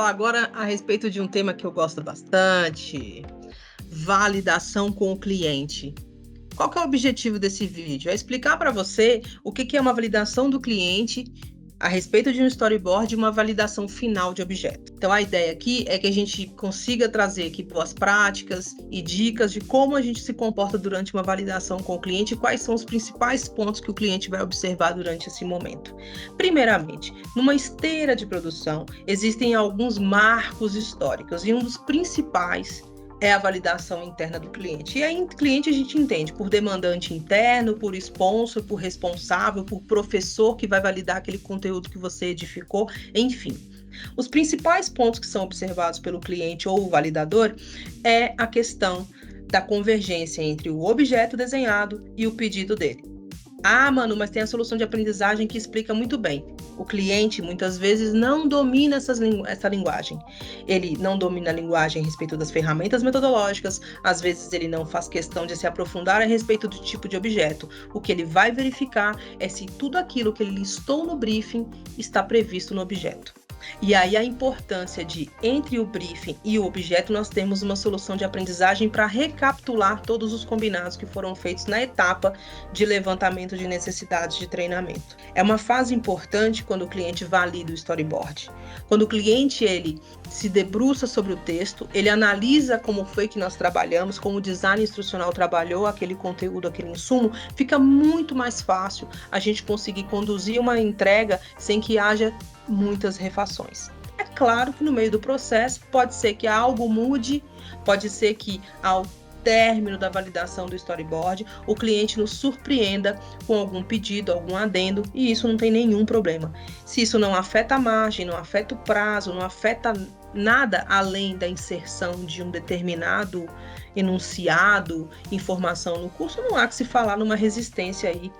falar agora a respeito de um tema que eu gosto bastante: validação com o cliente. Qual que é o objetivo desse vídeo? É explicar para você o que é uma validação do cliente a respeito de um storyboard e uma validação final de objeto. Então, a ideia aqui é que a gente consiga trazer aqui boas práticas e dicas de como a gente se comporta durante uma validação com o cliente e quais são os principais pontos que o cliente vai observar durante esse momento. Primeiramente, numa esteira de produção, existem alguns marcos históricos e um dos principais é a validação interna do cliente. E aí, cliente a gente entende por demandante interno, por sponsor, por responsável, por professor que vai validar aquele conteúdo que você edificou, enfim. Os principais pontos que são observados pelo cliente ou o validador é a questão da convergência entre o objeto desenhado e o pedido dele. Ah, Manu, mas tem a solução de aprendizagem que explica muito bem. O cliente, muitas vezes, não domina essa linguagem. Ele não domina a linguagem a respeito das ferramentas metodológicas, às vezes ele não faz questão de se aprofundar a respeito do tipo de objeto. O que ele vai verificar é se tudo aquilo que ele listou no briefing está previsto no objeto. E aí a importância de, entre o briefing e o objeto, nós temos uma solução de aprendizagem para recapitular todos os combinados que foram feitos na etapa de levantamento de necessidades de treinamento. É uma fase importante quando o cliente valida o storyboard. Quando o cliente ele se debruça sobre o texto, ele analisa como foi que nós trabalhamos, como o design instrucional trabalhou aquele conteúdo, aquele insumo, fica muito mais fácil a gente conseguir conduzir uma entrega sem que haja muitas refações. É claro que no meio do processo pode ser que algo mude, pode ser que ao término da validação do storyboard, o cliente nos surpreenda com algum pedido, algum adendo, e isso não tem nenhum problema. Se isso não afeta a margem, não afeta o prazo, não afeta nada além da inserção de um determinado enunciado, informação no curso, não há que se falar numa resistência aí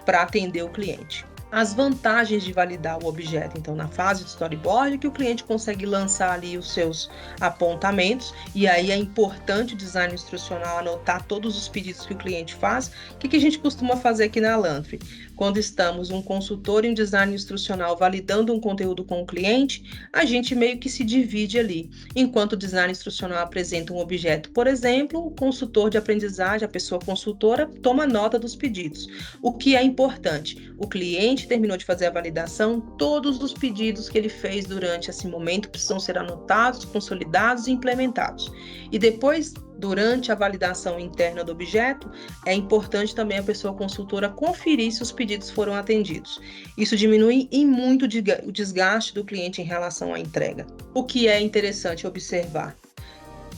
para atender o cliente. As vantagens de validar o objeto, então, na fase de storyboard, que o cliente consegue lançar ali os seus apontamentos, e aí é importante o design instrucional anotar todos os pedidos que o cliente faz. O que a gente costuma fazer aqui na Lantry? Quando estamos um consultor e um design instrucional validando um conteúdo com o cliente, a gente meio que se divide ali. Enquanto o design instrucional apresenta um objeto, por exemplo, o consultor de aprendizagem, a pessoa consultora, toma nota dos pedidos. O que é importante? O cliente terminou de fazer a validação, todos os pedidos que ele fez durante esse momento precisam ser anotados, consolidados e implementados. E depois, durante a validação interna do objeto, é importante também a pessoa consultora conferir se os pedidos foram atendidos. Isso diminui em muito o desgaste do cliente em relação à entrega. O que é interessante observar?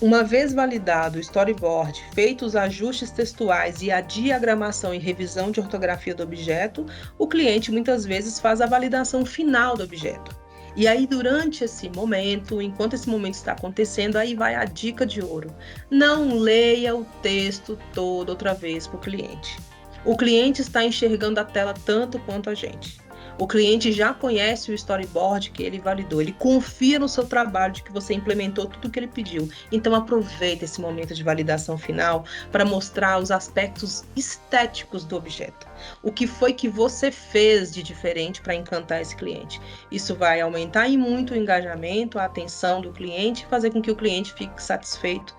Uma vez validado o storyboard, feitos os ajustes textuais e a diagramação e revisão de ortografia do objeto, o cliente muitas vezes faz a validação final do objeto. E aí, durante esse momento, enquanto esse momento está acontecendo, aí vai a dica de ouro. Não leia o texto todo outra vez para o cliente. O cliente está enxergando a tela tanto quanto a gente. O cliente já conhece o storyboard que ele validou, ele confia no seu trabalho de que você implementou tudo o que ele pediu. Então aproveita esse momento de validação final para mostrar os aspectos estéticos do objeto. O que foi que você fez de diferente para encantar esse cliente? Isso vai aumentar em muito o engajamento, a atenção do cliente e fazer com que o cliente fique satisfeito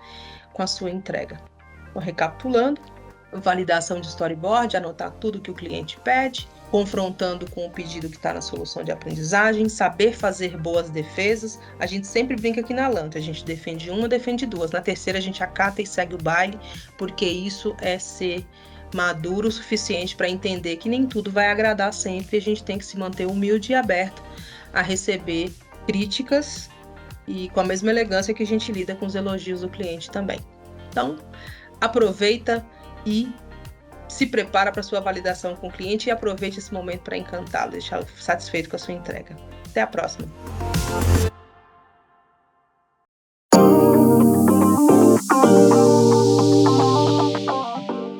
com a sua entrega. Então, recapitulando, validação de storyboard, anotar tudo que o cliente pede, confrontando com o pedido que está na solução de aprendizagem, saber fazer boas defesas. A gente sempre brinca aqui na Lantry, a gente defende uma, defende duas. Na terceira a gente acata e segue o baile, porque isso é ser maduro o suficiente para entender que nem tudo vai agradar sempre. A gente tem que se manter humilde e aberto a receber críticas e com a mesma elegância que a gente lida com os elogios do cliente também. Então, aproveita e se prepara para sua validação com o cliente e aproveite esse momento para encantá-lo, deixá-lo satisfeito com a sua entrega. Até a próxima!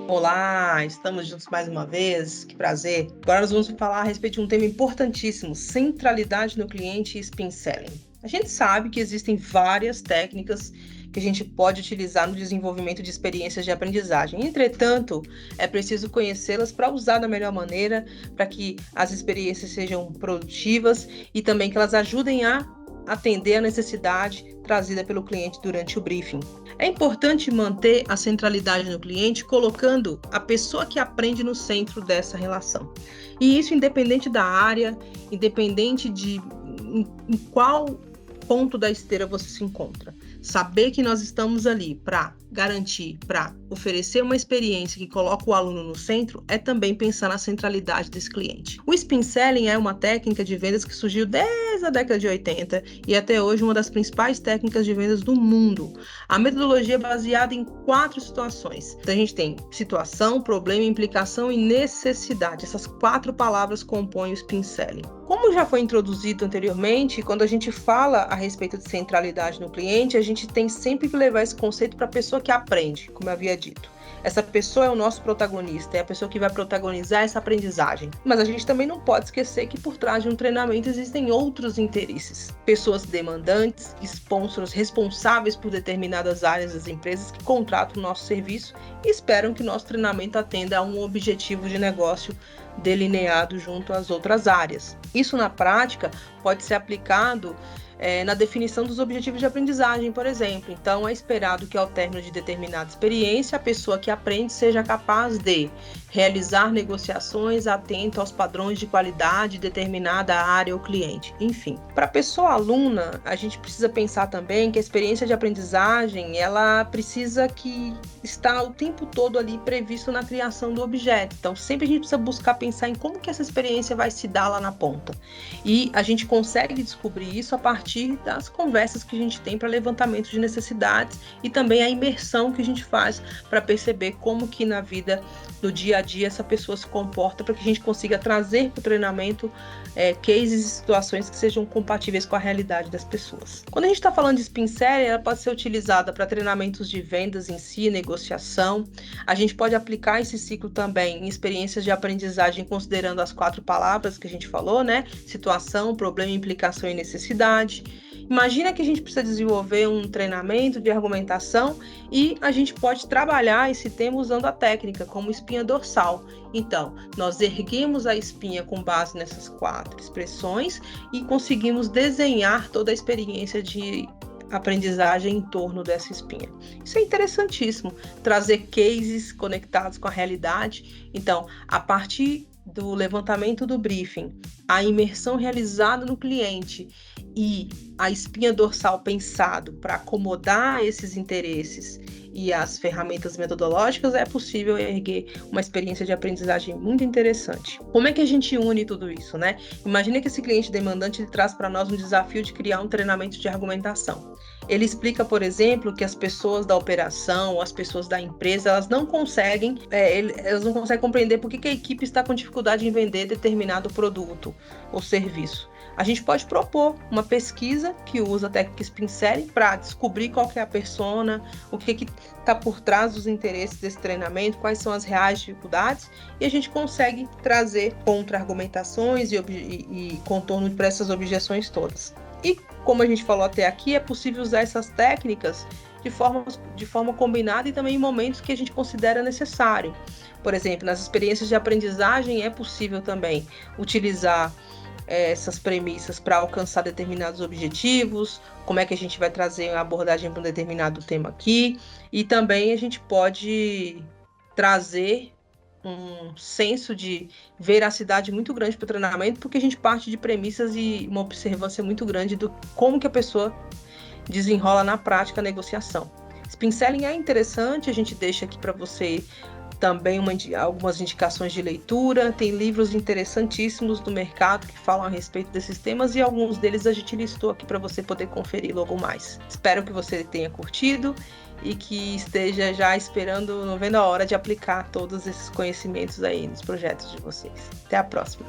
Olá, estamos juntos mais uma vez, que prazer! Agora nós vamos falar a respeito de um tema importantíssimo, centralidade no cliente e spin selling. A gente sabe que existem várias técnicas que a gente pode utilizar no desenvolvimento de experiências de aprendizagem. Entretanto, é preciso conhecê-las para usar da melhor maneira, para que as experiências sejam produtivas e também que elas ajudem a atender a necessidade trazida pelo cliente durante o briefing. É importante manter a centralidade no cliente, colocando a pessoa que aprende no centro dessa relação. E isso independente da área, independente de em qual ponto da esteira você se encontra. Saber que nós estamos ali para garantir, para oferecer uma experiência que coloca o aluno no centro, é também pensar na centralidade desse cliente. O Spin Selling é uma técnica de vendas que surgiu desde a década de 80 e até hoje uma das principais técnicas de vendas do mundo. A metodologia é baseada em 4 situações. Então, a gente tem situação, problema, implicação e necessidade. Essas 4 palavras compõem o Spin Selling. Como já foi introduzido anteriormente, quando a gente fala a respeito de centralidade no cliente, a gente tem sempre que levar esse conceito para a pessoa que aprende, como eu havia dito. Essa pessoa é o nosso protagonista, é a pessoa que vai protagonizar essa aprendizagem. Mas a gente também não pode esquecer que por trás de um treinamento existem outros interesses. Pessoas demandantes, sponsors responsáveis por determinadas áreas das empresas que contratam o nosso serviço e esperam que nosso treinamento atenda a um objetivo de negócio delineado junto às outras áreas. Isso na prática pode ser aplicado na definição dos objetivos de aprendizagem, por exemplo. Então, é esperado que ao término de determinada experiência, a pessoa que aprende seja capaz de realizar negociações atento aos padrões de qualidade de determinada área ou cliente. Enfim, para a pessoa aluna, a gente precisa pensar também que a experiência de aprendizagem, ela precisa que está o tempo todo ali previsto na criação do objeto. Então, sempre a gente precisa buscar pensar em como que essa experiência vai se dar lá na ponta. E a gente consegue descobrir isso a partir das conversas que a gente tem para levantamento de necessidades e também a imersão que a gente faz para perceber como que na vida do dia a dia essa pessoa se comporta, para que a gente consiga trazer para o treinamento cases e situações que sejam compatíveis com a realidade das pessoas. Quando a gente está falando de Spin Selling, ela pode ser utilizada para treinamentos de vendas em si, negociação. A gente pode aplicar esse ciclo também em experiências de aprendizagem, considerando as 4 palavras que a gente falou, né? Situação, problema, implicação e necessidade. Imagina que a gente precisa desenvolver um treinamento de argumentação e a gente pode trabalhar esse tema usando a técnica como espinha dorsal. Então, nós erguemos a espinha com base nessas 4 expressões e conseguimos desenhar toda a experiência de aprendizagem em torno dessa espinha. Isso é interessantíssimo, trazer cases conectados com a realidade. Então, a partir do levantamento do briefing, a imersão realizada no cliente e a espinha dorsal pensado para acomodar esses interesses e as ferramentas metodológicas, é possível erguer uma experiência de aprendizagem muito interessante. Como é que a gente une tudo isso, né? Imagina que esse cliente demandante ele traz para nós um desafio de criar um treinamento de argumentação. Ele explica, por exemplo, que as pessoas da operação, as pessoas da empresa, elas não conseguem compreender por que a equipe está com dificuldade em vender determinado produto ou serviço. A gente pode propor uma pesquisa que usa a técnica Spin Selling para descobrir qual que é a persona, o que está por trás dos interesses desse treinamento, quais são as reais dificuldades, e a gente consegue trazer contra-argumentações e contorno para essas objeções todas. E como a gente falou até aqui, é possível usar essas técnicas de forma combinada e também em momentos que a gente considera necessário. Por exemplo, nas experiências de aprendizagem é possível também utilizar essas premissas para alcançar determinados objetivos, como é que a gente vai trazer a abordagem para um determinado tema aqui, e também a gente pode trazer um senso de veracidade muito grande para o treinamento, porque a gente parte de premissas e uma observância muito grande do como que a pessoa desenrola na prática a negociação. Spin Selling é interessante, a gente deixa aqui para você também algumas indicações de leitura, tem livros interessantíssimos do mercado que falam a respeito desses temas e alguns deles a gente listou aqui para você poder conferir logo mais. Espero que você tenha curtido e que esteja já não vendo a hora de aplicar todos esses conhecimentos aí nos projetos de vocês. Até a próxima!